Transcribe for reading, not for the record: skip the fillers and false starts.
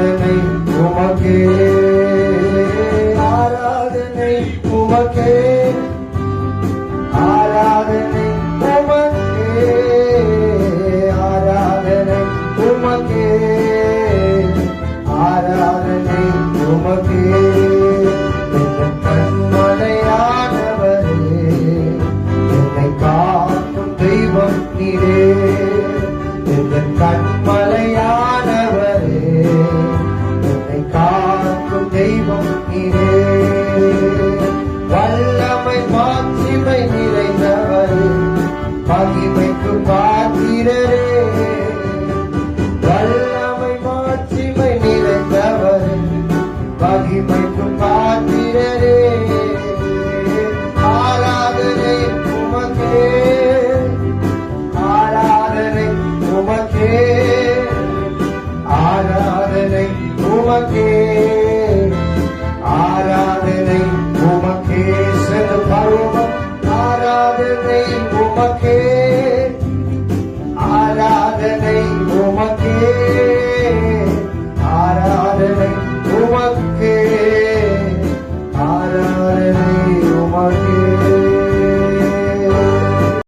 ஆராதனை உமக்கே, ஆராதனை உமக்கே, ஆராதனை உமக்கே, ஆராதனை உமக்கே, ஆராதனை உமக்கே. என் கண்மலையானவரே, என்னை காக்கும் தெய்வம் நீரே. என் கண்மலையானவரே, என்னை காக்கும் தெய்வம் நீரே. வல்லமை மாட்சிமை நிறைந்தவரே, மகிமைக்கு பாத்திரரே. வல்லமை மாட்சிமை நிறைந்தவரே, மகிமைக்கு பாத்திரரே. ஆராதனை உமக்கே, ஆராதனை உமக்கே, ஆராதனை உமக்கே,